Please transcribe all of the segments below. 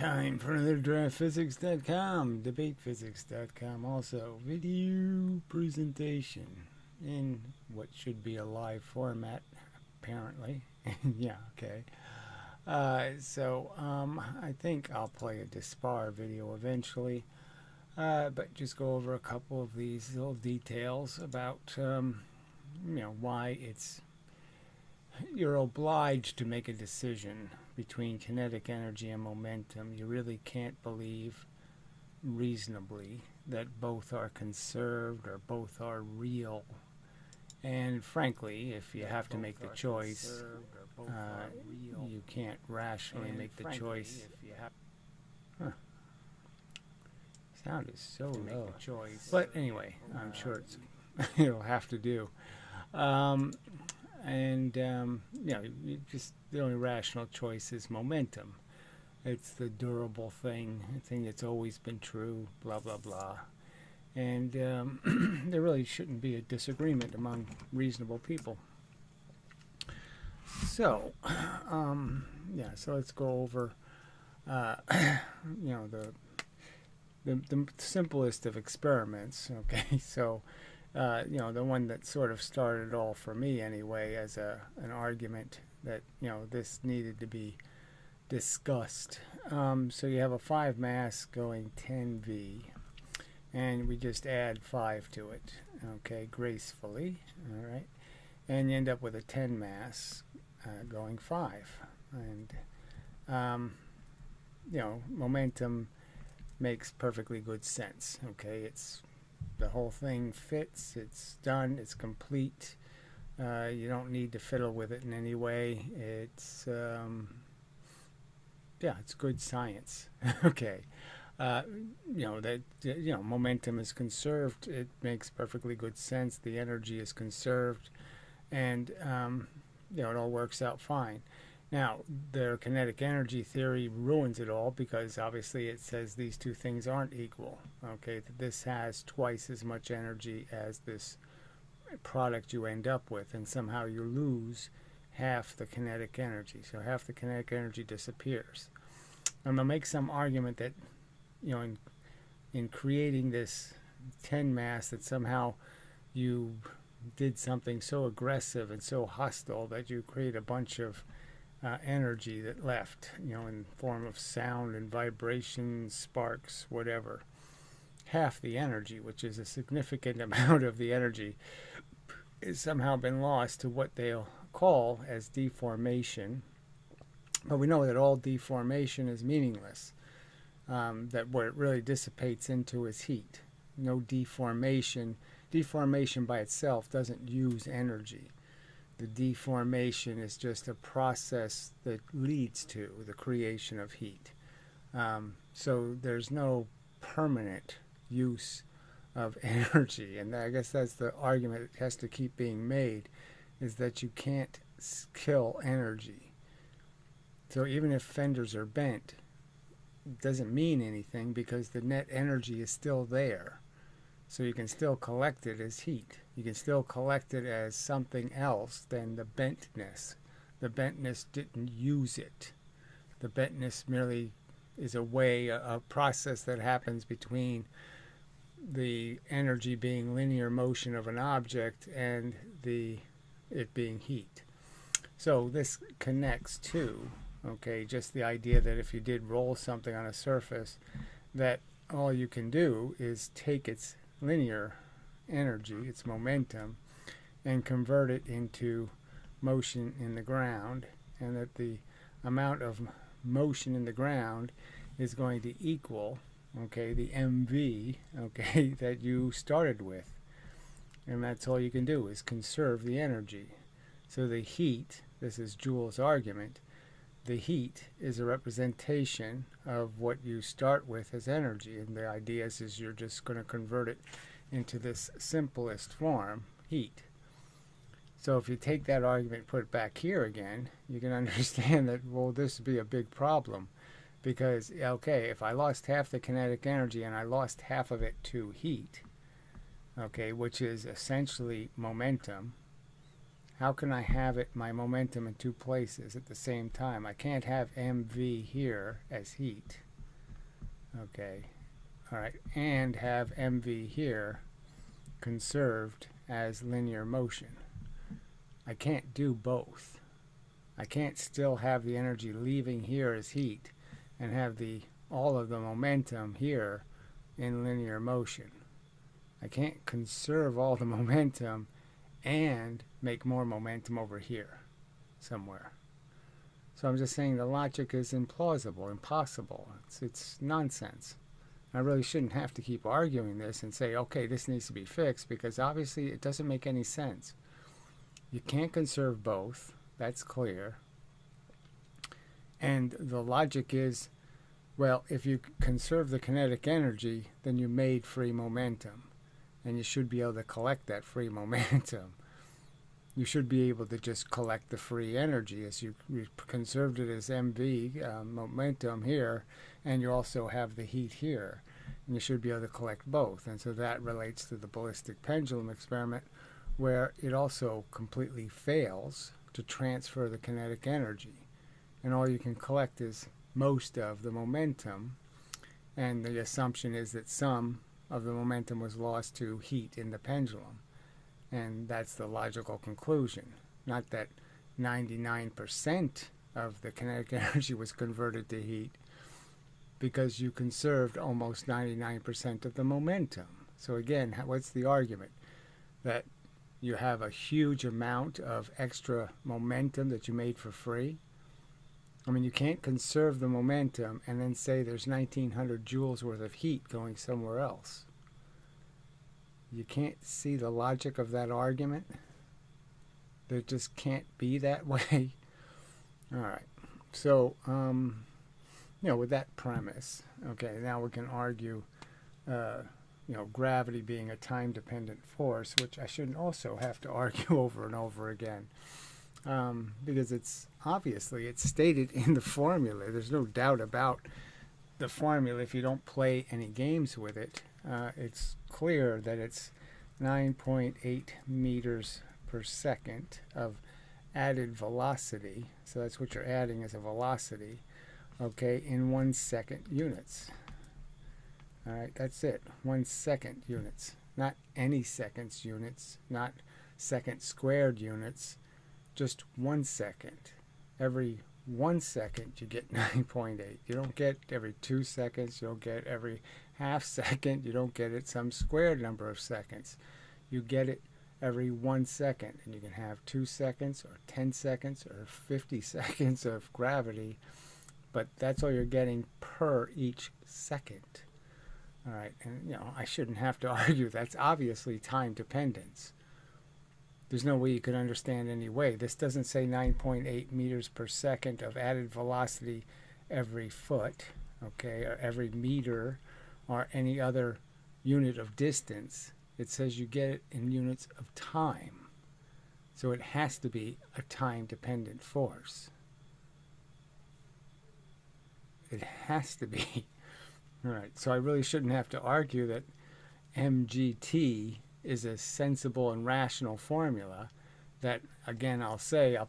Time for another draftphysics.com, debatephysics.com, also video presentation in what should be a live format, apparently. Yeah, okay. I think I'll play a Dispar video eventually, but just go over a couple of these little details about, why you're obliged to make a decision between kinetic energy and momentum. You really can't believe reasonably that both are conserved or both are real. And frankly, if you have to make the choice, you can't rationally make the choice. Huh. Sound is so low. But anyway, I'm sure it'll have to do. Just the only rational choice is momentum. It's the durable thing that's always been true, blah, blah, blah. And there really shouldn't be a disagreement among reasonable people. So, so let's go over, the simplest of experiments, okay? So, the one that sort of started it all for me anyway as an argument that, this needed to be discussed. So you have a 5 mass going 10V, and we just add 5 to it, okay, gracefully, all right? And you end up with a 10 mass going 5. And, momentum makes perfectly good sense, okay? The whole thing fits, it's done, it's complete. You don't need to fiddle with it in any way. It's good science. Okay. Momentum is conserved. It makes perfectly good sense. The energy is conserved, and it all works out fine. Now, their kinetic energy theory ruins it all because obviously it says these two things aren't equal. Okay, that this has twice as much energy as this product you end up with, and somehow you lose half the kinetic energy. So half the kinetic energy disappears. I'm going to make some argument that, in creating this 10 mass, that somehow you did something so aggressive and so hostile that you create a bunch of energy that left, in form of sound and vibration, sparks, whatever. Half the energy, which is a significant amount of the energy, has somehow been lost to what they'll call as deformation. But we know that all deformation is meaningless. That what it really dissipates into is heat. No deformation. Deformation by itself doesn't use energy. The deformation is just a process that leads to the creation of heat. So there's no permanent use of energy, and I guess that's the argument that has to keep being made, is that you can't kill energy. So even if fenders are bent, it doesn't mean anything because the net energy is still there. So you can still collect it as heat. You can still collect it as something else than the bentness. The bentness didn't use it. The bentness merely is a process that happens between the energy being linear motion of an object and it being heat. So this connects to, just the idea that if you did roll something on a surface, that all you can do is take its linear energy, its momentum, and convert it into motion in the ground, and that the amount of motion in the ground is going to equal, the mv, that you started with. And that's all you can do is conserve the energy. So the heat, this is Joules' argument, the heat is a representation of what you start with as energy, and the idea is you're just going to convert it into this simplest form, heat. So if you take that argument and put it back here again, you can understand that, this would be a big problem, because, if I lost half the kinetic energy and I lost half of it to heat, which is essentially momentum, how can I have my momentum in two places at the same time? I can't have mv here as heat, Okay, all right, and have mv here conserved as linear motion. I can't do both. I can't still have the energy leaving here as heat and have all of the momentum here in linear motion. I can't conserve all the momentum and make more momentum over here somewhere. So I'm just saying the logic is implausible, impossible. It's nonsense. I really shouldn't have to keep arguing this and say, okay, this needs to be fixed, because obviously it doesn't make any sense. You can't conserve both. That's clear. And the logic is, well, if you conserve the kinetic energy, then you made free momentum. And you should be able to collect that free momentum. You should be able to just collect the free energy as you conserved it as mv, momentum here, and you also have the heat here. And you should be able to collect both. And so that relates to the ballistic pendulum experiment, where it also completely fails to transfer the kinetic energy. And all you can collect is most of the momentum, and the assumption is that some of the momentum was lost to heat in the pendulum. And that's the logical conclusion. Not that 99% of the kinetic energy was converted to heat, because you conserved almost 99% of the momentum. So again, what's the argument? That you have a huge amount of extra momentum that you made for free? I mean, you can't conserve the momentum and then say there's 1900 joules worth of heat going somewhere else. You can't see the logic of that argument. There just can't be that way. All right. So, with that premise, okay, now we can argue, gravity being a time-dependent force, which I shouldn't also have to argue over and over again. Because it's stated in the formula. There's no doubt about the formula. If you don't play any games with it, it's clear that it's 9.8 meters per second of added velocity. So that's what you're adding as a velocity, okay, in 1 second units. All right, that's it. 1 second units, not any seconds units, not second squared units. Just 1 second. Every 1 second you get 9.8. You don't get every 2 seconds. You don't get every half second. You don't get it some squared number of seconds. You get it every 1 second. And you can have 2 seconds or 10 seconds or 50 seconds of gravity. But that's all you're getting per each second. All right. And, I shouldn't have to argue. That's obviously time dependence. There's no way you could understand any way. This doesn't say 9.8 meters per second of added velocity every foot, okay, or every meter, or any other unit of distance. It says you get it in units of time. So it has to be a time-dependent force. It has to be. All right, so I really shouldn't have to argue that mgt is a sensible and rational formula that, again, I'll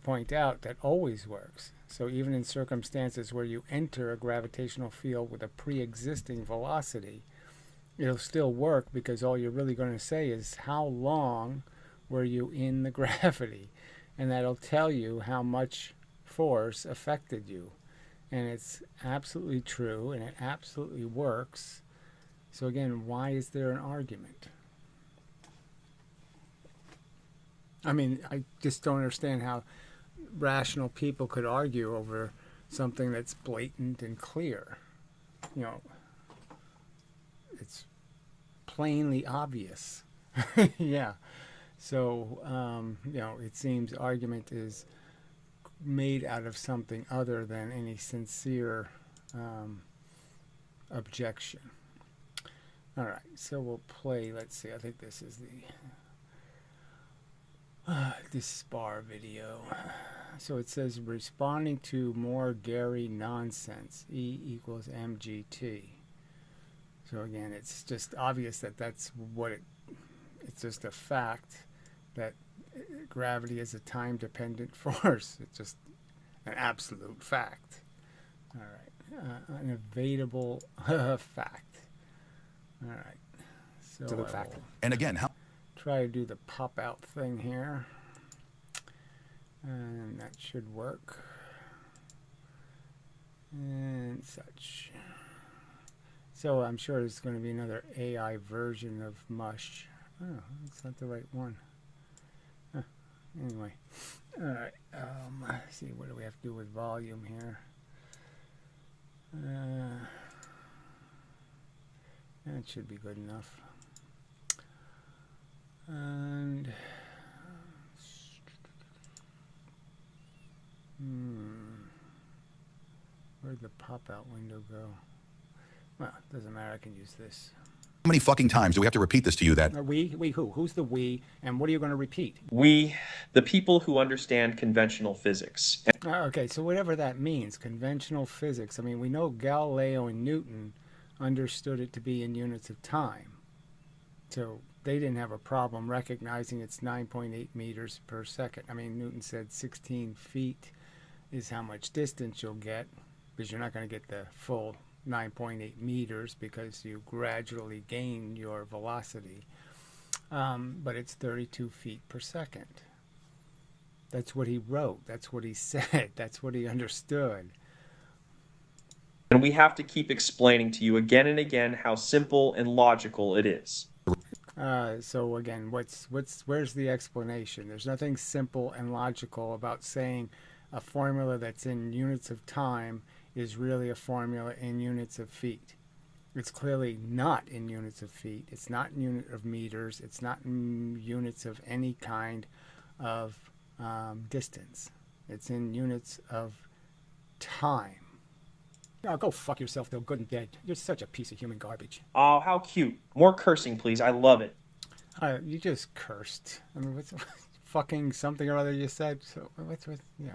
point out that always works. So even in circumstances where you enter a gravitational field with a pre-existing velocity, it'll still work, because all you're really going to say is how long were you in the gravity, and that'll tell you how much force affected you. And it's absolutely true, and it absolutely works. So again, why is there an argument? I mean, I just don't understand how rational people could argue over something that's blatant and clear. It's plainly obvious. Yeah. So, it seems argument is made out of something other than any sincere objection. All right, so we'll play, let's see, I think this is this spar video. So it says responding to more Gary nonsense, E equals mgt. So again, it's just obvious that that's what it's just a fact that gravity is a time-dependent force. It's just an absolute fact. All right. An evadable fact. All right. So To the fact. And again, how try to do the pop out thing here. And that should work. And such. So I'm sure there's going to be another AI version of Mush. Oh, that's not the right one. Huh. Anyway. Alright. Let's see, what do we have to do with volume here? That should be good enough. And where'd the pop-out window go? Well, it doesn't matter. I can use this. How many fucking times do we have to repeat this to you that... We who? Who's the we? And what are you going to repeat? We, the people who understand conventional physics. Okay, so whatever that means, conventional physics. I mean, we know Galileo and Newton understood it to be in units of time. So they didn't have a problem recognizing it's 9.8 meters per second. I mean, Newton said 16 feet is how much distance you'll get, because you're not going to get the full 9.8 meters because you gradually gain your velocity. But it's 32 feet per second. That's what he wrote. That's what he said. That's what he understood. And we have to keep explaining to you again and again how simple and logical it is. So again, where's the explanation? There's nothing simple and logical about saying a formula that's in units of time is really a formula in units of feet. It's clearly not in units of feet. It's not in unit of meters. It's not in units of any kind of distance. It's in units of time. Oh, go fuck yourself, though, good and dead. You're such a piece of human garbage. Oh, how cute. More cursing, please. I love it. You just cursed. I mean, what's fucking something or other you said? So yeah.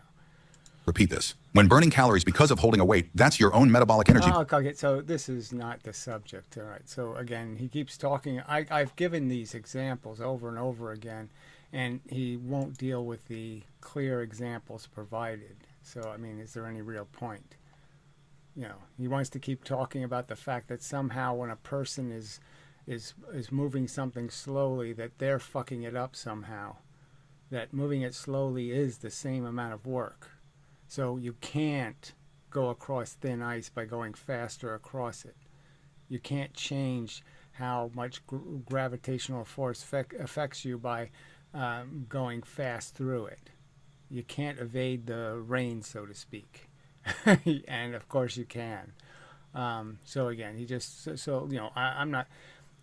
Repeat this. When burning calories because of holding a weight, that's your own metabolic energy. Okay, so this is not the subject. All right. So again, he keeps talking. I've given these examples over and over again, and he won't deal with the clear examples provided. So, I mean, is there any real point? You know, he wants to keep talking about the fact that somehow when a person is moving something slowly, that they're fucking it up somehow. That moving it slowly is the same amount of work. So you can't go across thin ice by going faster across it. You can't change how much gravitational force affects you by going fast through it. You can't evade the rain, so to speak. And of course you can. So again, he just, so you know, I'm not,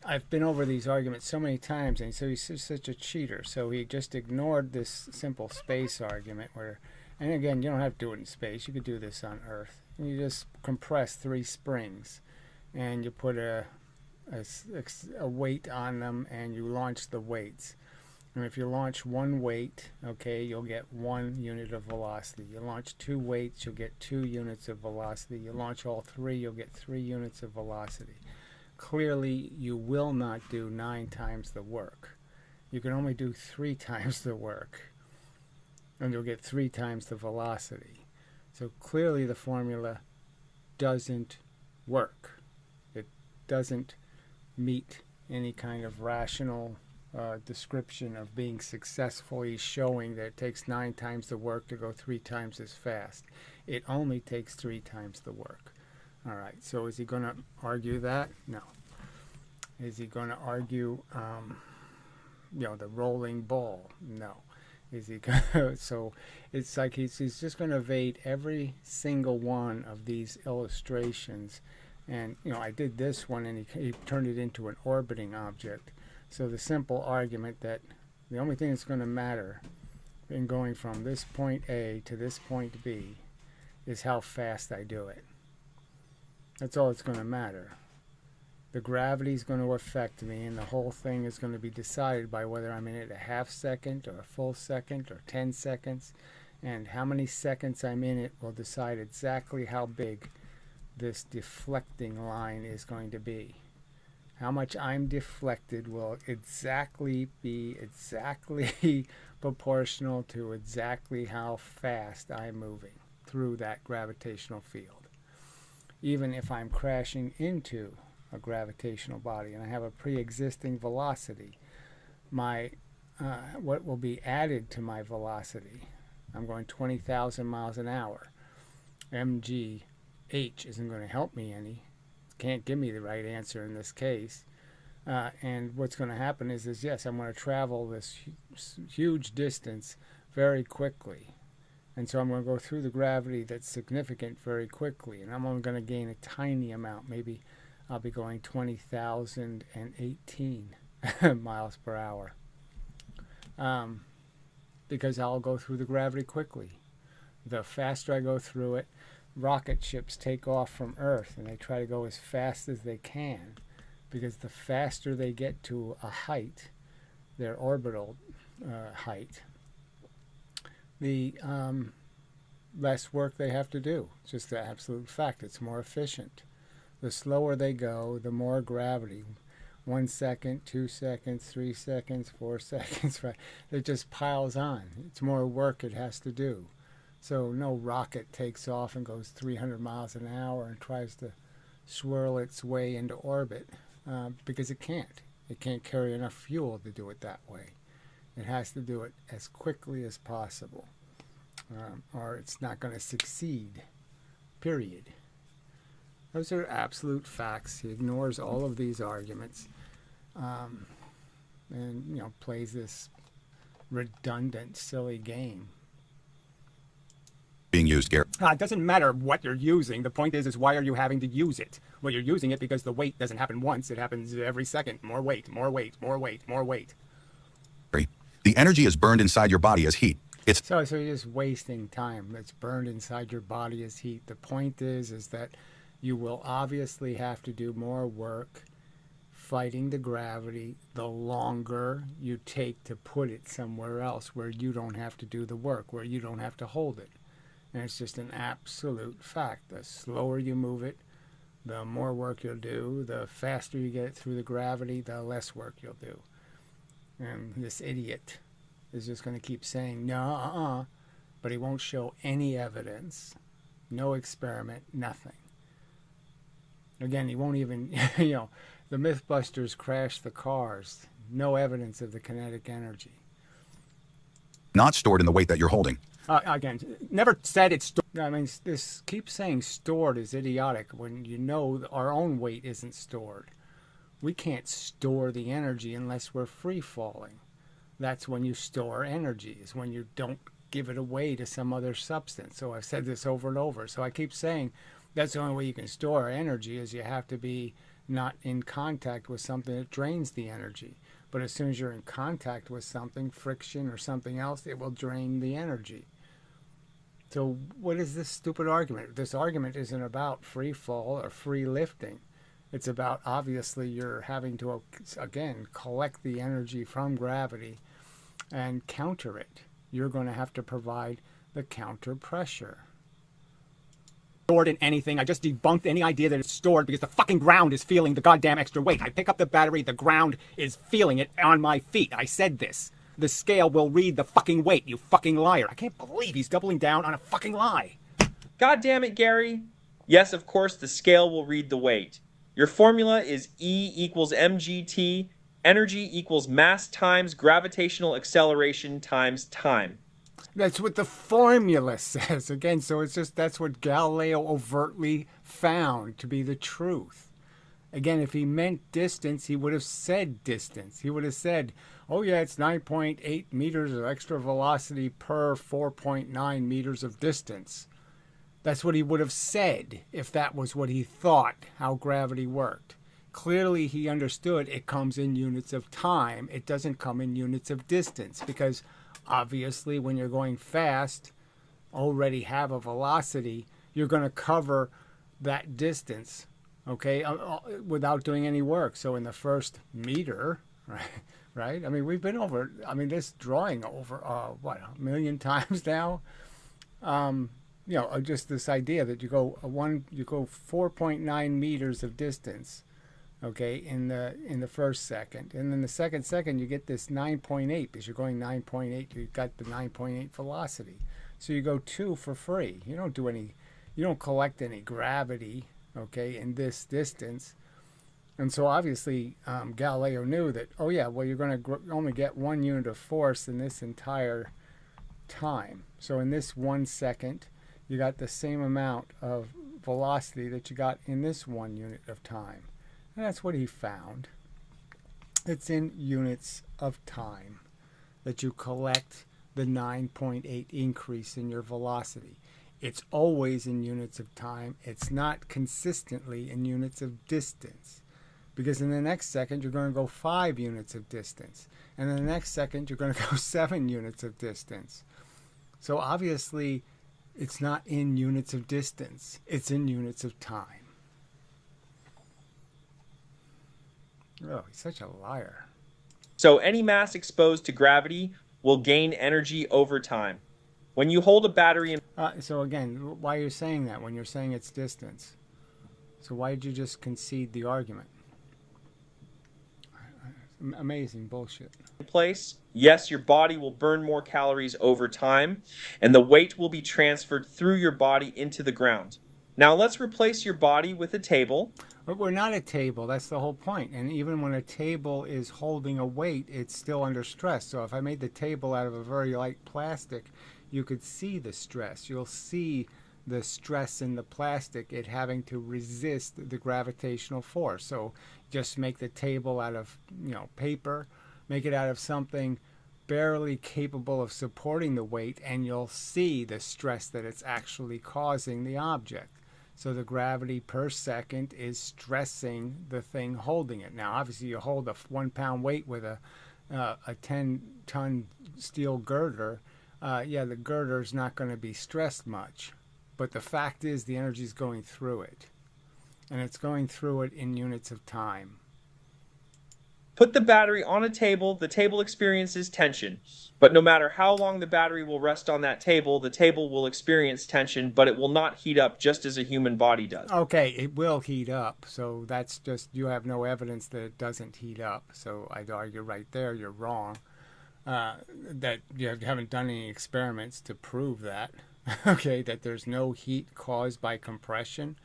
I've been over these arguments so many times, and so he's such a cheater. So he just ignored this simple space argument where, and again, you don't have to do it in space. You could do this on Earth. You just compress 3 springs, and you put a weight on them, and you launch the weights. And if you launch 1 weight, okay, you'll get 1 unit of velocity. You launch 2 weights, you'll get 2 units of velocity. You launch all 3, you'll get 3 units of velocity. Clearly, you will not do 9 times the work. You can only do 3 times the work, and you'll get 3 times the velocity. So clearly the formula doesn't work. It doesn't meet any kind of rational description of being successfully showing that it takes 9 times the work to go 3 times as fast. It only takes 3 times the work. All right, so is he going to argue that? No. Is he going to argue, the rolling ball? No. Is he gonna, so it's like he's just going to evade every single one of these illustrations. And, I did this one, and he turned it into an orbiting object. So the simple argument that the only thing that's going to matter in going from this point A to this point B is how fast I do it. That's all that's going to matter. The gravity is going to affect me, and the whole thing is going to be decided by whether I'm in it a half second or a full second or 10 seconds. And how many seconds I'm in it will decide exactly how big this deflecting line is going to be. How much I'm deflected will exactly be proportional to exactly how fast I'm moving through that gravitational field. even if I'm crashing into a gravitational body and I have a pre-existing velocity. My what will be added to my velocity, I'm going 20,000 miles an hour. mgh isn't going to help me any. Can't give me the right answer in this case. And what's going to happen is yes, I'm going to travel this huge distance very quickly. And so I'm going to go through the gravity that's significant very quickly. And I'm only going to gain a tiny amount. Maybe I'll be going 20,018 miles per hour. Because I'll go through the gravity quickly. The faster I go through it, rocket ships take off from Earth and they try to go as fast as they can. Because the faster they get to a height, their orbital height, the less work they have to do. It's just the absolute fact. It's more efficient. The slower they go, the more gravity. 1 second, 2 seconds, 3 seconds, 4 seconds, right? It just piles on. It's more work it has to do. So no rocket takes off and goes 300 miles an hour and tries to swirl its way into orbit because it can't. It can't carry enough fuel to do it that way. It has to do it as quickly as possible, or it's not going to succeed, period. Those are absolute facts. He ignores all of these arguments and, plays this redundant, silly game. Being used, Gary. It doesn't matter what you're using. The point is why are you having to use it? Well, you're using it because the weight doesn't happen once. It happens every second. More weight, more weight, more weight, more weight. The energy is burned inside your body as heat. So you're just wasting time. That's burned inside your body as heat. The point is that you will obviously have to do more work fighting the gravity the longer you take to put it somewhere else where you don't have to do the work, where you don't have to hold it. And it's just an absolute fact. The slower you move it, the more work you'll do. The faster you get it through the gravity, the less work you'll do. And this idiot is just going to keep saying, no, but he won't show any evidence, no experiment, nothing. Again, he won't even, the Mythbusters crashed the cars, no evidence of the kinetic energy. Not stored in the weight that you're holding. Again, never said it's I mean, this keep saying stored is idiotic when you know our own weight isn't stored. We can't store the energy unless we're free falling. That's when you store energy, is when you don't give it away to some other substance. So I've said this over and over. So I keep saying that's the only way you can store energy is you have to be not in contact with something that drains the energy. But as soon as you're in contact with something, friction or something else, it will drain the energy. So what is this stupid argument? This argument isn't about free fall or free lifting. It's about, obviously, you're having to, again, collect the energy from gravity and counter it. You're going to have to provide the counter pressure. Stored in anything. I just debunked any idea that it's stored because the fucking ground is feeling the goddamn extra weight. I pick up the battery, the ground is feeling it on my feet. I said this. The scale will read the fucking weight, you fucking liar. I can't believe he's doubling down on a fucking lie. God damn it, Gary. Yes, of course, the scale will read the weight. Your formula is E equals mgt, energy equals mass times gravitational acceleration times time. That's what the formula says. Again, so it's just that's what Galileo overtly found to be the truth. Again, if he meant distance, he would have said distance. He would have said, oh yeah, it's 9.8 meters of extra velocity per 4.9 meters of distance. That's what he would have said if that was what he thought, how gravity worked. Clearly, he understood it comes in units of time. It doesn't come in units of distance because obviously when you're going fast, already have a velocity, you're going to cover that distance, okay, without doing any work. So in the first meter, right? I mean, we've been over, this drawing over, a million times now. Just this idea that you go 4.9 meters of distance, okay, in the first second, and then the second you get this 9.8 because you're going 9.8. You've got the 9.8 velocity, so you go 2 for free. You don't collect any gravity okay, in this distance. And so obviously Galileo knew that, oh yeah, well, you're going to only get 1 unit of force in this entire time. So in this 1 second, you got the same amount of velocity that you got in this 1 unit of time. And that's what he found. It's in units of time that you collect the 9.8 increase in your velocity. It's always in units of time. It's not consistently in units of distance. Because in the next second, you're going to go 5 units of distance. And in the next second, you're going to go 7 units of distance. So obviously, it's not in units of distance. It's in units of time. Oh, he's such a liar. So any mass exposed to gravity will gain energy over time. When you hold a battery in... So again, why are you saying that when you're saying it's distance? So why did you just concede the argument? Amazing bullshit. place, yes, your body will burn more calories over time, and the weight will be transferred through your body into the ground. Now let's replace your body with a table. But we're not a table. That's the whole point. And even when a table is holding a weight, it's still under stress. So if I made the table out of a very light plastic, you could see the stress. You'll see the stress in the plastic, it having to resist the gravitational force. So just make the table out of, paper, make it out of something barely capable of supporting the weight, and you'll see the stress that it's actually causing the object. So the gravity per second is stressing the thing holding it. Now, obviously, you hold a 1 pound weight with a 10-ton steel girder. The girder's not going to be stressed much. But the fact is the energy is going through it. And it's going through it in units of time. Put the battery on a table, the table experiences tension. But no matter how long the battery will rest on that table, the table will experience tension, but it will not heat up just as a human body does. Okay, it will heat up. So that's just, you have no evidence that it doesn't heat up. So I'd argue right there you're wrong. That you haven't done any experiments to prove that. Okay, that there's no heat caused by compression.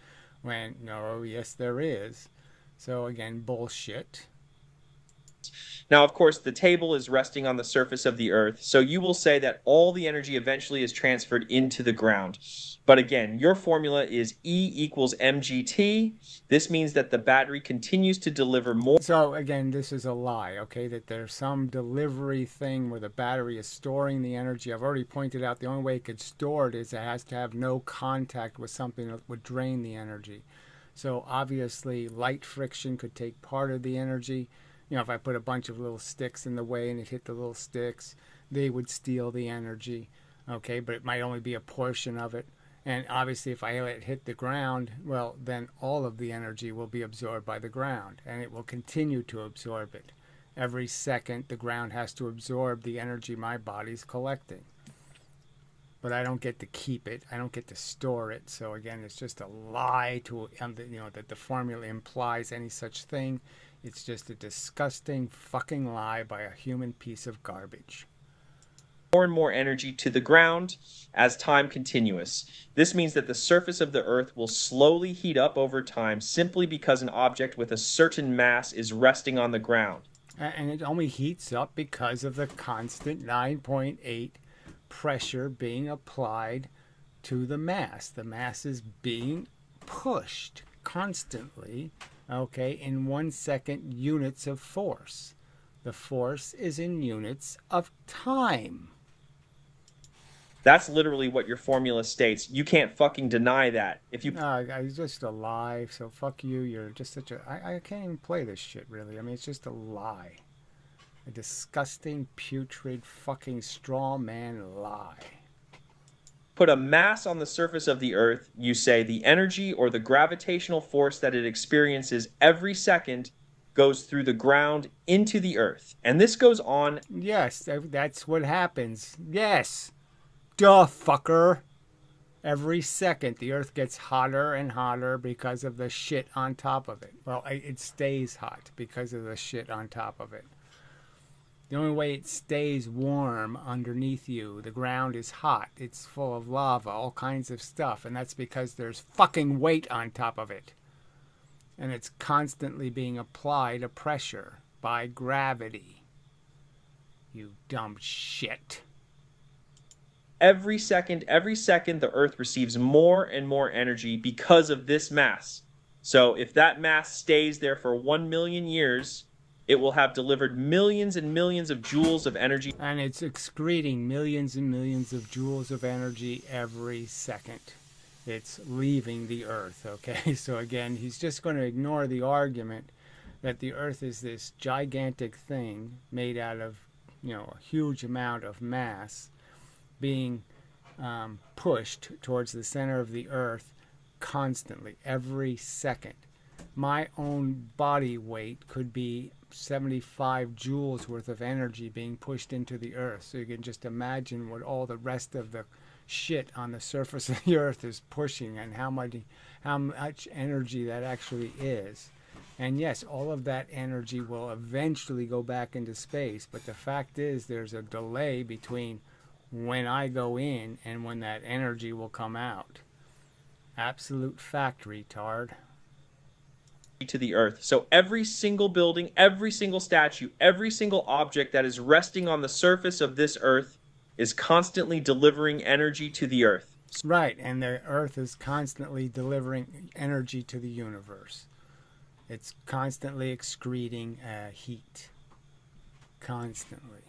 When, no, yes, there is. So again, bullshit. Now, of course, the table is resting on the surface of the Earth, so you will say that all the energy eventually is transferred into the ground. But again, your formula is E equals mgt. This means that the battery continues to deliver more. So again, this is a lie, okay, that there's some delivery thing where the battery is storing the energy. I've already pointed out the only way it could store it is it has to have no contact with something that would drain the energy. So obviously, light friction could take part of the energy. If I put a bunch of little sticks in the way and it hit the little sticks, they would steal the energy, okay? But it might only be a portion of it. And obviously, if I let it hit the ground, well, then all of the energy will be absorbed by the ground, and it will continue to absorb it. Every second, the ground has to absorb the energy my body's collecting. But I don't get to keep it. I don't get to store it. So again, it's just a lie to, that the formula implies any such thing. It's just a disgusting fucking lie by a human piece of garbage. More and more energy to the ground as time continues. This means that the surface of the Earth will slowly heat up over time simply because an object with a certain mass is resting on the ground. And it only heats up because of the constant 9.8 pressure being applied to the mass. The mass is being pushed constantly, okay, in 1 second units of force. The force is in units of time. That's literally what your formula states. You can't fucking deny that. If you... It's just a lie, so fuck you. You're just such a... I can't even play this shit, really. I mean, it's just a lie. A disgusting, putrid, fucking straw man lie. Put a mass on the surface of the Earth, you say the energy or the gravitational force that it experiences every second goes through the ground into the Earth. And this goes on... Yes, that's what happens. Yes. Duh, fucker. Every second, the Earth gets hotter and hotter because of the shit on top of it. Well, it stays hot because of the shit on top of it. The only way it stays warm underneath you, the ground is hot. It's full of lava, all kinds of stuff. And that's because there's fucking weight on top of it. and it's constantly being applied a pressure by gravity. You dumb shit. Every second, the Earth receives more and more energy because of this mass. So if that mass stays there for 1 million years, it will have delivered millions and millions of joules of energy. And it's excreting millions and millions of joules of energy every second. It's leaving the Earth, okay? So again, he's just going to ignore the argument that the Earth is this gigantic thing made out of, a huge amount of mass being pushed towards the center of the Earth constantly, every second. My own body weight could be 75 joules worth of energy being pushed into the Earth. So you can just imagine what all the rest of the shit on the surface of the Earth is pushing and how much energy that actually is. And yes, all of that energy will eventually go back into space, but the fact is there's a delay between when I go in and when that energy will come out. Absolute fact, retard. To the Earth. So every single building, every single statue, every single object that is resting on the surface of this Earth is constantly delivering energy to the Earth. Right, and the Earth is constantly delivering energy to the universe. It's constantly excreting heat. Constantly.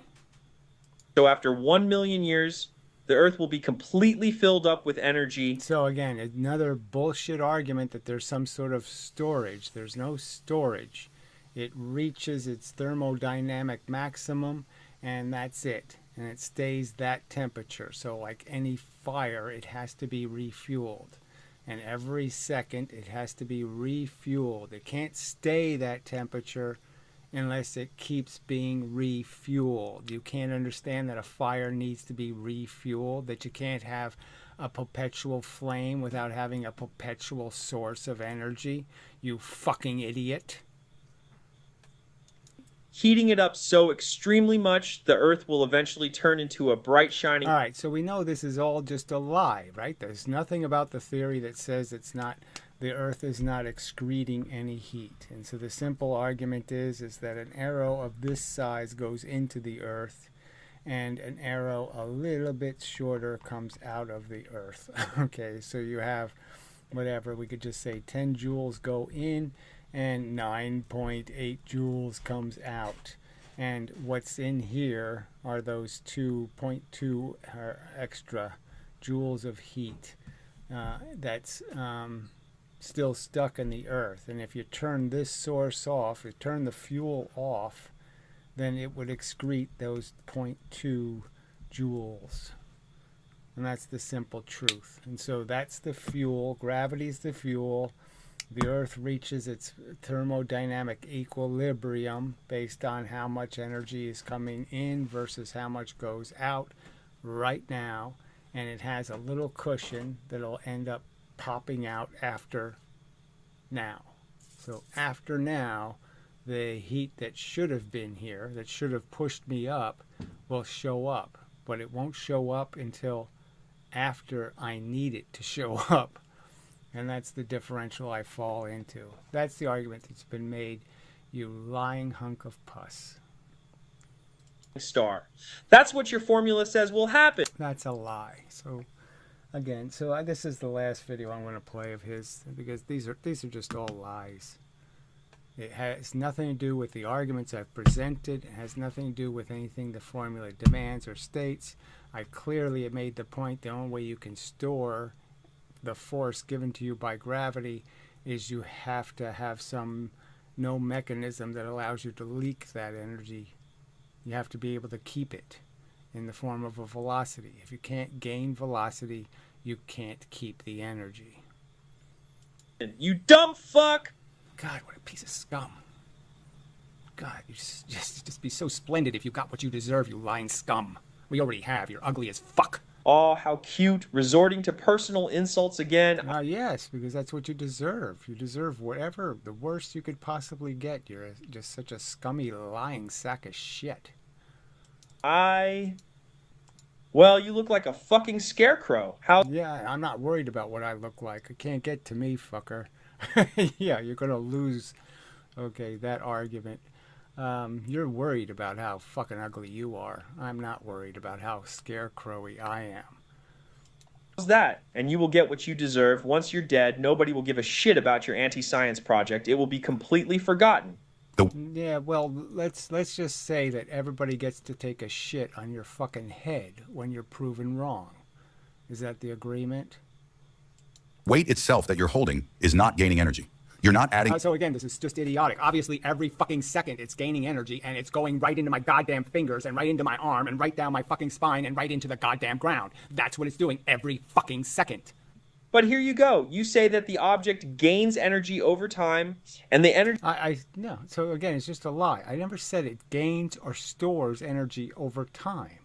So after 1 million years, the Earth will be completely filled up with energy. So again, another bullshit argument that there's some sort of storage. There's no storage. It reaches its thermodynamic maximum, and that's it. And it stays that temperature. So like any fire, it has to be refueled. And every second, it has to be refueled. It can't stay that temperature unless it keeps being refueled. You can't understand that a fire needs to be refueled, that you can't have a perpetual flame without having a perpetual source of energy. You fucking idiot. Heating it up so extremely much, the Earth will eventually turn into a bright shining... All right, so we know this is all just a lie, right? There's nothing about the theory that says the Earth is not excreting any heat. And so the simple argument is that an arrow of this size goes into the Earth and an arrow a little bit shorter comes out of the Earth. Okay, so you have whatever, we could just say 10 joules go in and 9.8 joules comes out. And what's in here are those 2.2 extra joules of heat that's still stuck in the Earth. And if you turn this source off, you turn the fuel off, then it would excrete those 0.2 joules. And that's the simple truth. And so that's the fuel. Gravity's the fuel. The Earth reaches its thermodynamic equilibrium based on how much energy is coming in versus how much goes out right now. And it has a little cushion that'll end up popping out after now. So after now, the heat that should have been here, that should have pushed me up, will show up. But it won't show up until after I need it to show up. And that's the differential I fall into. That's the argument that's been made, you lying hunk of pus. Star. That's what your formula says will happen. That's a lie. So again, this is the last video I'm going to play of his, because these are just all lies. It has nothing to do with the arguments I've presented. It has nothing to do with anything the formula demands or states. I clearly have made the point the only way you can store the force given to you by gravity is you have to have no mechanism that allows you to leak that energy. You have to be able to keep it in the form of a velocity. If you can't gain velocity, you can't keep the energy. You dumb fuck! God, what a piece of scum. God, you just be so splendid if you got what you deserve, you lying scum. We already have. You're ugly as fuck. Oh, how cute. Resorting to personal insults again. Yes, because that's what you deserve. You deserve whatever, the worst you could possibly get. You're just such a scummy, lying sack of shit. Well, you look like a fucking scarecrow. How? Yeah, I'm not worried about what I look like. It can't get to me, fucker. Yeah, you're going to lose. Okay, that argument. You're worried about how fucking ugly you are. I'm not worried about how scarecrowy I am. How's that? And you will get what you deserve. Once you're dead, nobody will give a shit about your anti-science project. It will be completely forgotten. Yeah, well, let's just say that everybody gets to take a shit on your fucking head when you're proven wrong. Is that the agreement? Weight itself that you're holding is not gaining energy. You're not adding. So again, this is just idiotic. Obviously, every fucking second it's gaining energy, and it's going right into my goddamn fingers, and right into my arm, and right down my fucking spine, and right into the goddamn ground. That's what it's doing every fucking second. But here you go. You say that the object gains energy over time, and the energy... No. So again, it's just a lie. I never said it gains or stores energy over time.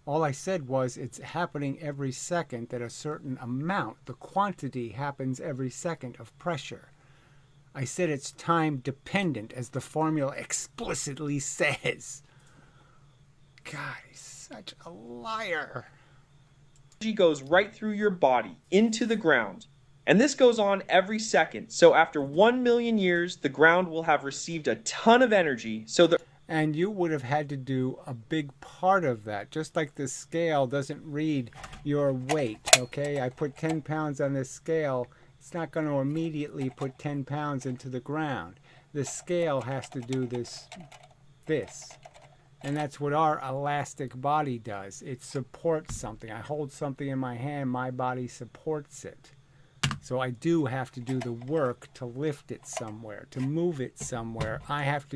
All I said was it's happening every second at a certain amount. The quantity happens every second of pressure. I said it's time dependent, as the formula explicitly says. God, he's such a liar. energy goes right through your body, into the ground. And this goes on every second. So after 1 million years, the ground will have received a ton of energy. And you would have had to do a big part of that. Just like the scale doesn't read your weight, okay? I put 10 pounds on this scale. It's not going to immediately put 10 pounds into the ground. The scale has to do this. And that's what our elastic body does. It supports something. I hold something in my hand, my body supports it. So I do have to do the work to lift it somewhere, to move it somewhere. I have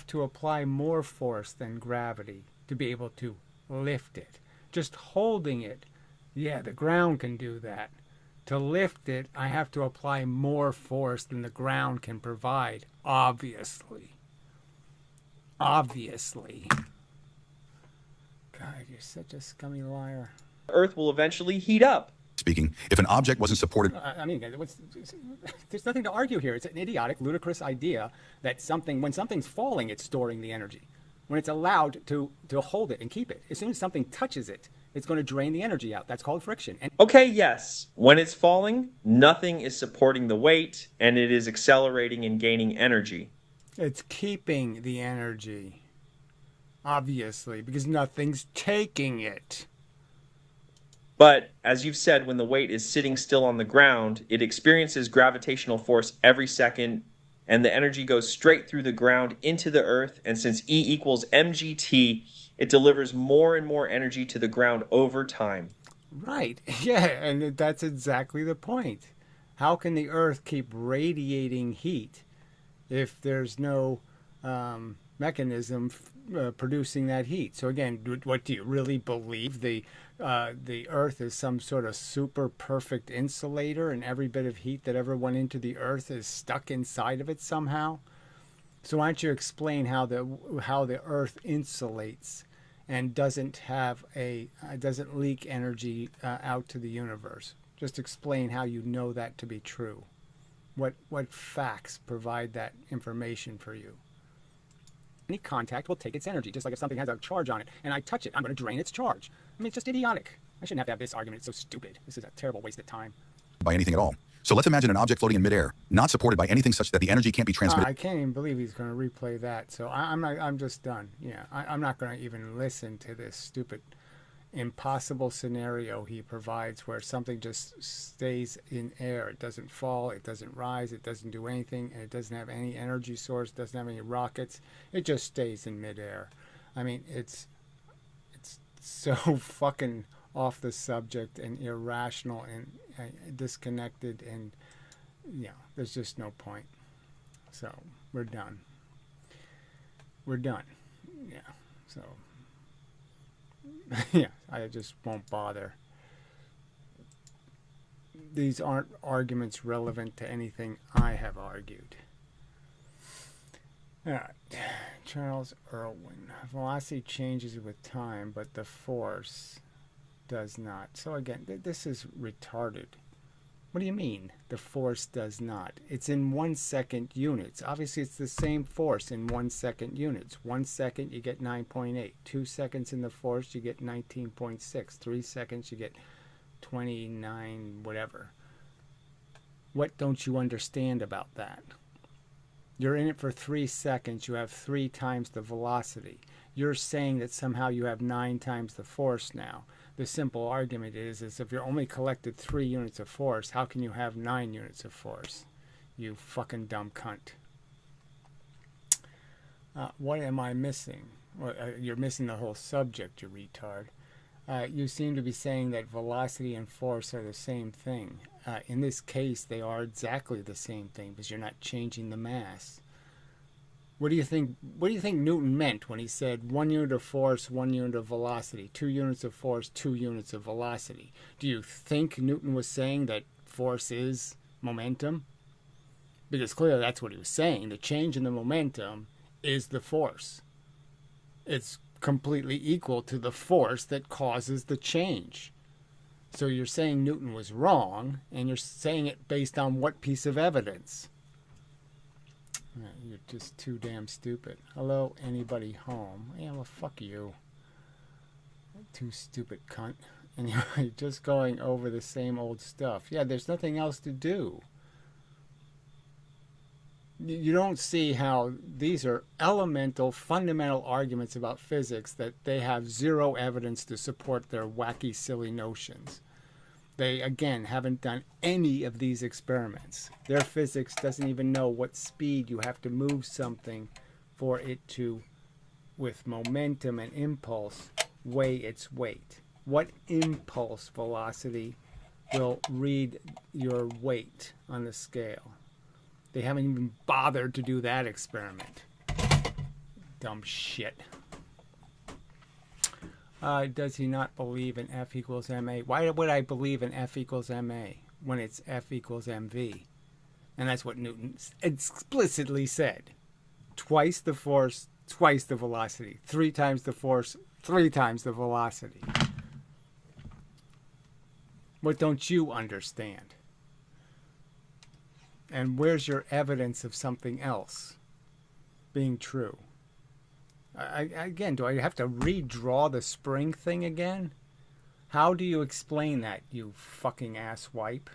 to apply more force than gravity to be able to lift it. Just holding it, yeah, the ground can do that. To lift it, I have to apply more force than the ground can provide, obviously. Obviously. God, you're such a scummy liar. Earth will eventually heat up. Speaking, if an object wasn't supported. I mean, there's nothing to argue here. It's an idiotic, ludicrous idea that when something's falling, it's storing the energy. When it's allowed to hold it and keep it, as soon as something touches it, it's going to drain the energy out. That's called friction. Okay, yes. When it's falling, nothing is supporting the weight, and it is accelerating and gaining energy. It's keeping the energy, obviously, because nothing's taking it. But, as you've said, when the weight is sitting still on the ground, it experiences gravitational force every second, and the energy goes straight through the ground into the earth, and since E equals mgt, it delivers more and more energy to the ground over time. Right, yeah, and that's exactly the point. How can the earth keep radiating heat if there's no mechanism producing that heat? So again, what do you really believe? The earth is some sort of super perfect insulator, and every bit of heat that ever went into the earth is stuck inside of it somehow? So why don't you explain how the earth insulates and doesn't leak energy out to the universe? Just explain how you know that to be true. What facts provide that information for you? Any contact will take its energy, just like if something has a charge on it and I touch it, I'm going to drain its charge. I mean, it's just idiotic. I shouldn't have to have this argument. It's so stupid. This is a terrible waste of time. By anything at all. So let's imagine an object floating in midair, not supported by anything such that the energy can't be transmitted. I can't even believe he's going to replay that. So I'm just done. Yeah, I'm not going to even listen to this stupid, impossible scenario he provides where something just stays in air. It doesn't fall, it doesn't rise, it doesn't do anything, and it doesn't have any energy source, doesn't have any rockets. It just stays in midair. I mean, it's so fucking off the subject and irrational and disconnected, and there's just no point. So we're done. Yeah. So yeah, I just won't bother. These aren't arguments relevant to anything I have argued. All right. Charles Irwin. Velocity changes with time, but the force does not. So again, this is retarded. What do you mean the force does not? It's in 1 second units. Obviously, it's the same force in 1 second units. 1 second, you get 9.8. 2 seconds in the force, you get 19.6. 3 seconds, you get 29 whatever. What don't you understand about that? You're in it for 3 seconds. You have 3 times the velocity. You're saying that somehow you have 9 times the force now. The simple argument is if you're only collected 3 units of force, how can you have 9 units of force? You fucking dumb cunt. What am I missing? Well, you're missing the whole subject, you retard. You seem to be saying that velocity and force are the same thing. In this case, they are exactly the same thing because you're not changing the mass. What do you think Newton meant when he said 1 unit of force, 1 unit of velocity, 2 units of force, 2 units of velocity? Do you think Newton was saying that force is momentum? Because clearly that's what he was saying. The change in the momentum is the force. It's completely equal to the force that causes the change. So you're saying Newton was wrong, and you're saying it based on what piece of evidence? You're just too damn stupid. Hello, anybody home? Yeah, well, fuck you. Too stupid cunt. Anyway, just going over the same old stuff. Yeah, there's nothing else to do. You don't see how these are elemental, fundamental arguments about physics that they have zero evidence to support their wacky, silly notions. They, again, haven't done any of these experiments. Their physics doesn't even know what speed you have to move something for it to, with momentum and impulse, weigh its weight. What impulse velocity will read your weight on the scale? They haven't even bothered to do that experiment. Dumb shit. Does he not believe in F equals ma? Why would I believe in F equals ma when it's F equals mv? And that's what Newton explicitly said. Twice the force, twice the velocity. 3 times the force, 3 times the velocity. What don't you understand? And where's your evidence of something else being true? Again, do I have to redraw the spring thing again? How do you explain that, you fucking asswipe?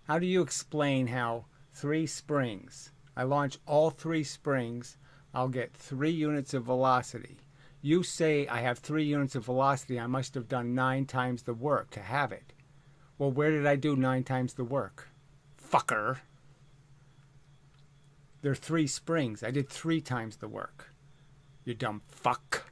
How do you explain how 3 springs, I launch all 3 springs, I'll get 3 units of velocity. You say I have 3 units of velocity, I must have done 9 times the work to have it. Well, where did I do 9 times the work? Fucker. There are 3 springs. I did 3 times the work. You dumb fuck.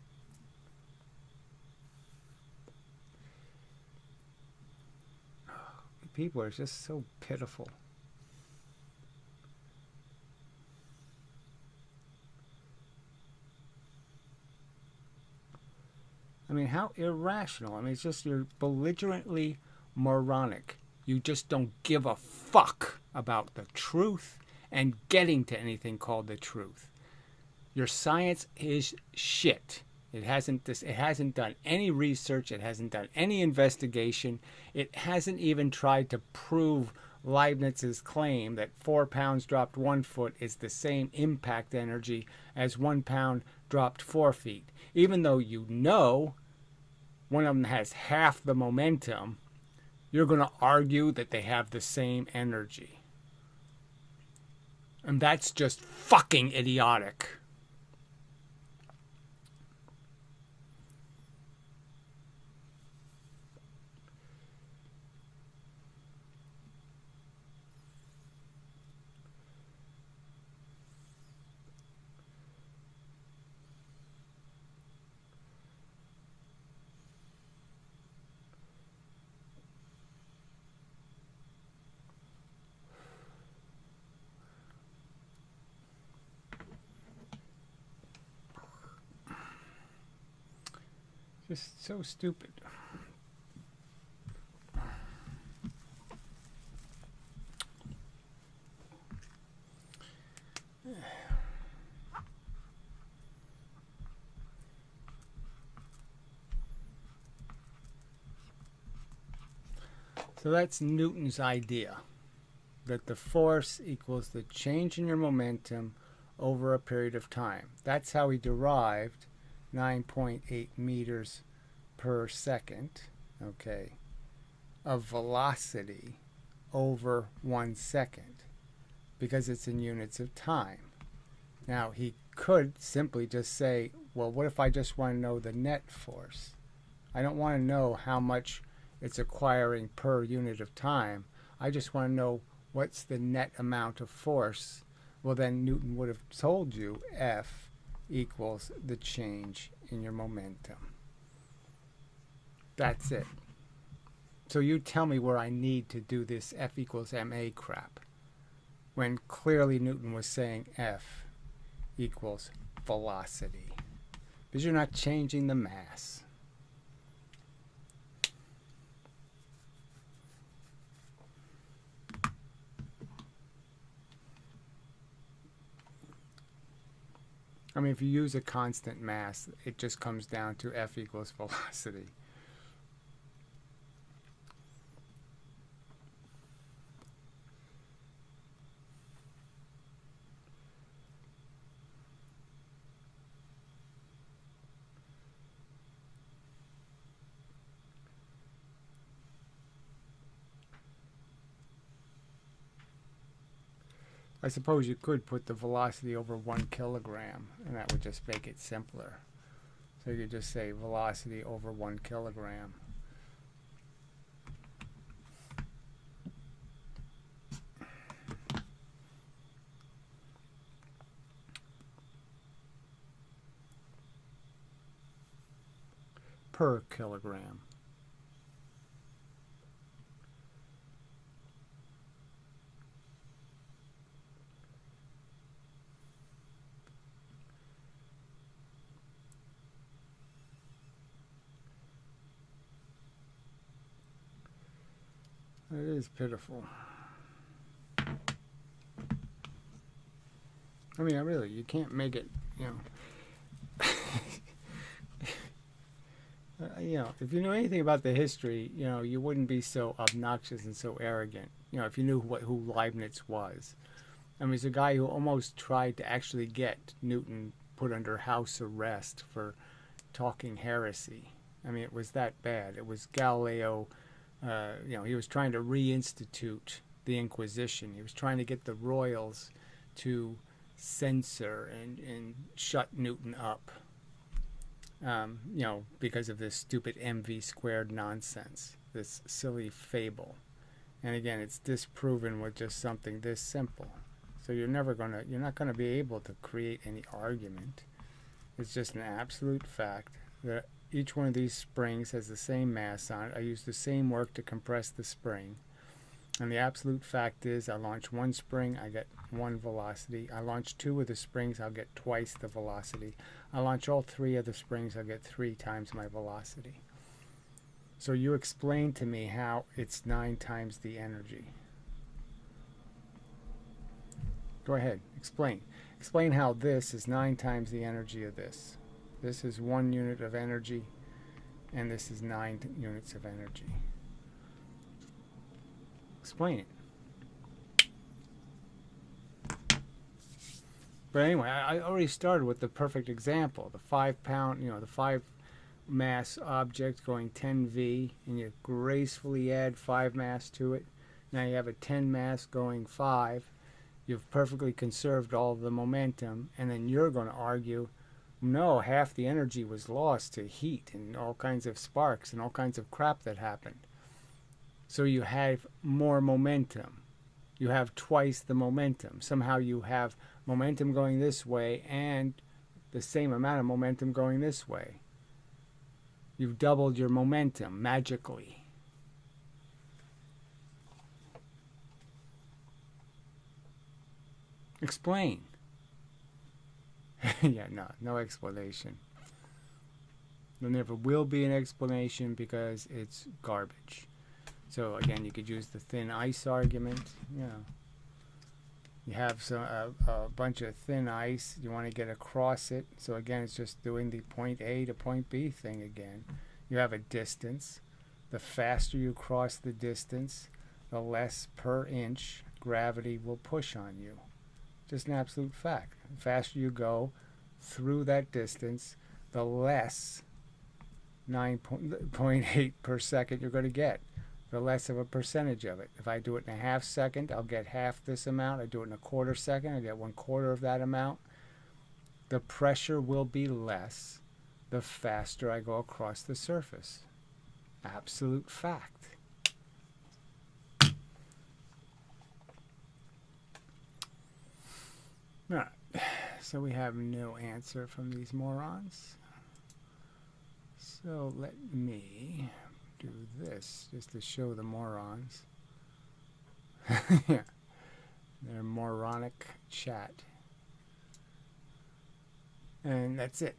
People are just so pitiful. I mean, how irrational. I mean, it's just you're belligerently moronic. You just don't give a fuck about the truth and getting to anything called the truth. Your science is shit. It hasn't done any research. It hasn't done any investigation. It hasn't even tried to prove Leibniz's claim that 4 pounds dropped 1 foot is the same impact energy as 1 pound dropped 4 feet. Even though you know one of them has half the momentum, you're going to argue that they have the same energy. And that's just fucking idiotic. Just so stupid. So that's Newton's idea, that the force equals the change in your momentum over a period of time. That's how he derived 9.8 meters per second, okay, of velocity over 1 second because it's in units of time. Now, he could simply just say, well, what if I just want to know the net force? I don't want to know how much it's acquiring per unit of time. I just want to know what's the net amount of force. Well, then Newton would have told you F equals the change in your momentum. That's it. So you tell me where I need to do this F equals ma crap, when clearly Newton was saying F equals velocity, because you're not changing the mass. I mean, if you use a constant mass, it just comes down to F equals velocity. I suppose you could put the velocity over 1 kilogram, and that would just make it simpler. So you could just say velocity over 1 kilogram. Per kilogram. It is pitiful. I mean, really, you can't make it, if you knew anything about the history, you wouldn't be so obnoxious and so arrogant. If you knew who Leibniz was. I mean, he's a guy who almost tried to actually get Newton put under house arrest for talking heresy. I mean, it was that bad. It was Galileo. He was trying to reinstitute the Inquisition. He was trying to get the royals to censor and shut Newton up, because of this stupid MV squared nonsense, this silly fable. And again, it's disproven with just something this simple. So you're not gonna be able to create any argument. It's just an absolute fact that each one of these springs has the same mass on it. I use the same work to compress the spring. And the absolute fact is, I launch one spring, I get 1 velocity. I launch 2 of the springs, I'll get twice the velocity. I launch all 3 of the springs, I'll get 3 times my velocity. So you explain to me how it's 9 times the energy. Go ahead, explain. Explain how this is 9 times the energy of this. This is 1 unit of energy, and this is 9 units of energy. Explain it. But anyway, I already started with the perfect example. The 5 pound, the 5 mass object going 10V, and you gracefully add 5 mass to it. Now you have a 10 mass going 5. You've perfectly conserved all of the momentum, and then you're going to argue, no, half the energy was lost to heat and all kinds of sparks and all kinds of crap that happened. So you have more momentum. You have twice the momentum. Somehow you have momentum going this way and the same amount of momentum going this way. You've doubled your momentum magically. Explain. Yeah, no explanation. There never will be an explanation because it's garbage. So again, you could use the thin ice argument. You have a bunch of thin ice. You want to get across it. So again, it's just doing the point A to point B thing again. You have a distance. The faster you cross the distance, the less per inch gravity will push on you. Just an absolute fact. The faster you go through that distance, the less 9.8 per second you're going to get. the less of a percentage of it. If I do it in a half second, I'll get half this amount. I do it in a quarter second, I get 1/4 of that amount. The pressure will be less the faster I go across the surface. Absolute fact. All right, so we have no answer from these morons. So let me do this just to show the morons. Yeah, their moronic chat. And that's it.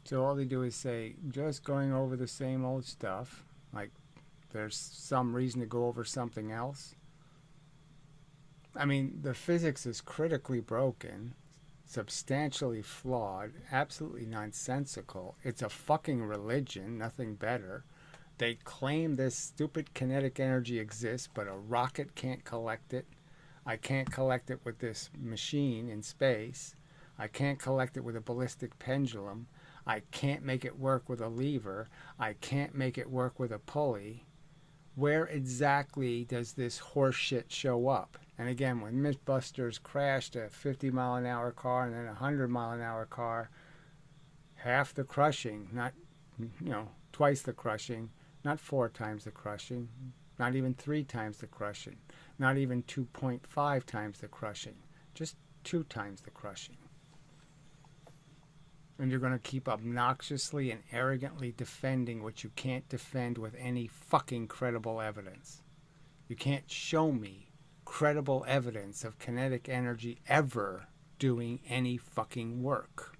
So all they do is say, just going over the same old stuff. Like, there's some reason to go over something else. I mean, the physics is critically broken, substantially flawed, absolutely nonsensical. It's a fucking religion, nothing better. They claim this stupid kinetic energy exists, but a rocket can't collect it. I can't collect it with this machine in space. I can't collect it with a ballistic pendulum. I can't make it work with a lever. I can't make it work with a pulley. Where exactly does this horseshit show up? And again, when Mythbusters crashed a 50-mile-an-hour car and then a 100-mile-an-hour car, half the crushing, not, twice the crushing, not 4 times the crushing, not even 3 times the crushing, not even 2.5 times the crushing, just 2 times the crushing. And you're going to keep obnoxiously and arrogantly defending what you can't defend with any fucking credible evidence. You can't show me credible evidence of kinetic energy ever doing any fucking work.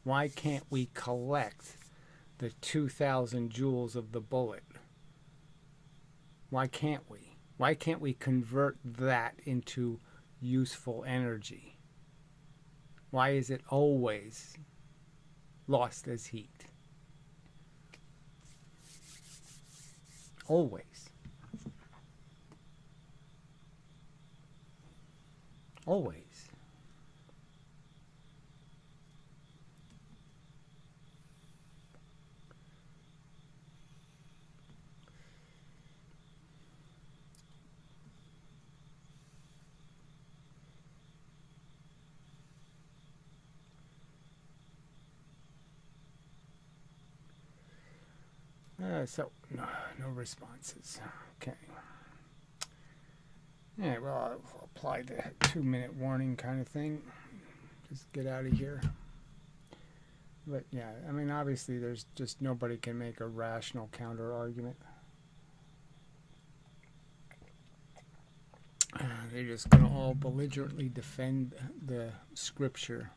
Why can't we collect the 2,000 joules of the bullet? Why can't we? Why can't we convert that into useful energy? Why is it always lost as heat? Always. Always. So, no responses. Okay. Yeah, well, I'll apply the 2-minute warning kind of thing. Just get out of here. But yeah, I mean, obviously there's just nobody can make a rational counter argument. They're just going to all belligerently defend the scripture,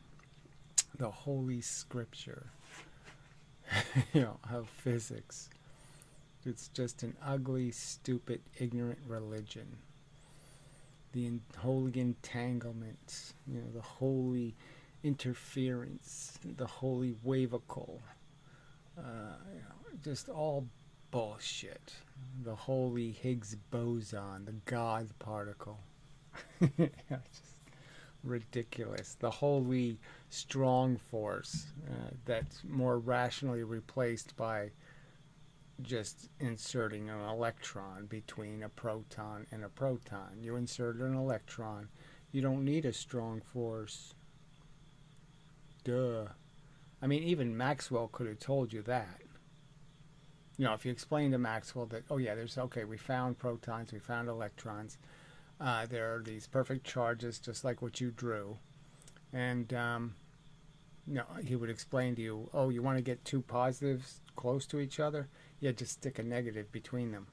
the holy scripture, of physics. It's just an ugly, stupid, ignorant religion. The holy entanglements, the holy interference, the holy wavicle, just all bullshit. The holy Higgs boson, the God particle. Just ridiculous. The holy strong force that's more rationally replaced by just inserting an electron between a proton and a proton. You insert an electron, you don't need a strong force. Duh. I mean, even Maxwell could have told you that. If you explain to Maxwell that, we found protons, we found electrons, there are these perfect charges just like what you drew, and he would explain to you, you want to get 2 positives close to each other? Yeah, just stick a negative between them.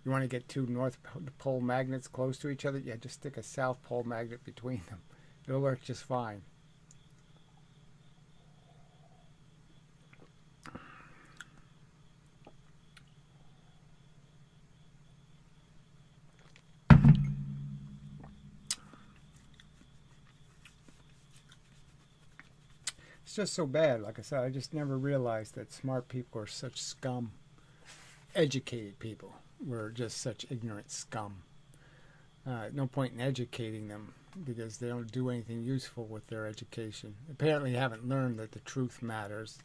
You want to get 2 North Pole magnets close to each other? Yeah, just stick a South Pole magnet between them. It'll work just fine. It's just so bad. Like I said, I just never realized that smart people are such scum. Educated people were just such ignorant scum. No point in educating them. because they don't do anything useful with their education. Apparently, you haven't learned that the truth matters,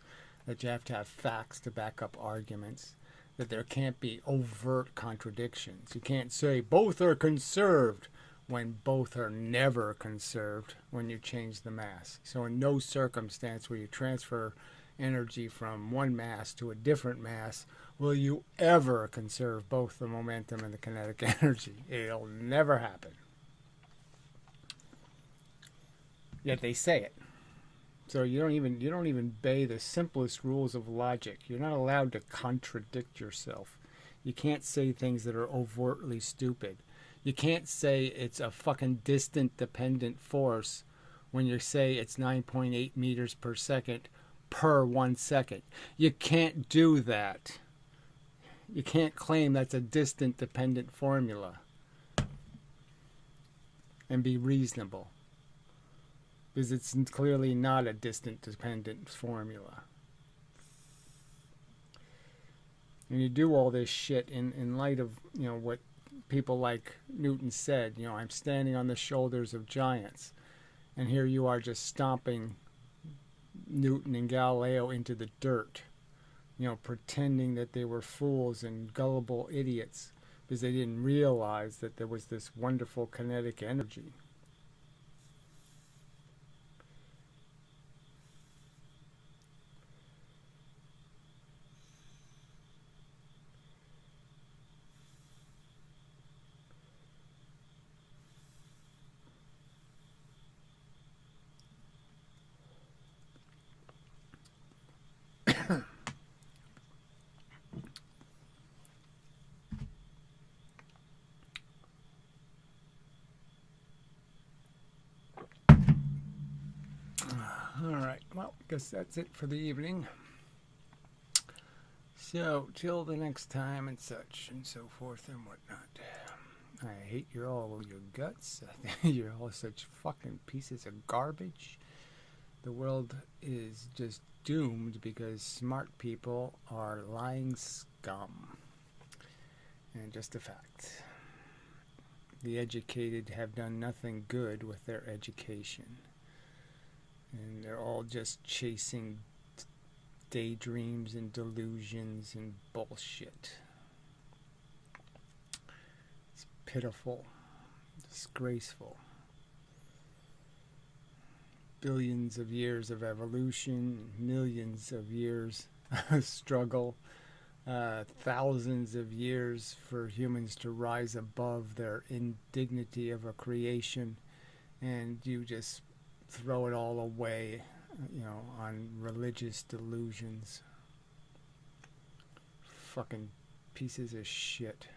that you have to have facts to back up arguments, that there can't be overt contradictions. You can't say both are conserved when both are never conserved when you change the mass. So in no circumstance where you transfer energy from one mass to a different mass will you ever conserve both the momentum and the kinetic energy. It'll never happen. Yet they say it. So you don't even obey the simplest rules of logic. You're not allowed to contradict yourself. You can't say things that are overtly stupid. You can't say it's a fucking distant dependent force when you say it's 9.8 meters per second per 1 second. You can't do that. You can't claim that's a distant dependent formula and be reasonable, because it's clearly not a distant dependent formula. And you do all this shit in light of, what people like Newton said, I'm standing on the shoulders of giants. And here you are just stomping Newton and Galileo into the dirt, pretending that they were fools and gullible idiots because they didn't realize that there was this wonderful kinetic energy. All right, well, I guess that's it for the evening. So, till the next time and such and so forth and whatnot. I hate you all with your guts. I think you're all such fucking pieces of garbage. The world is just doomed because smart people are lying scum. And just a fact. The educated have done nothing good with their education. And they're all just chasing daydreams and delusions and bullshit. It's pitiful, disgraceful. Billions of years of evolution, millions of years of struggle, thousands of years for humans to rise above their indignity of a creation, and you just throw it all away, on religious delusions. Fucking pieces of shit.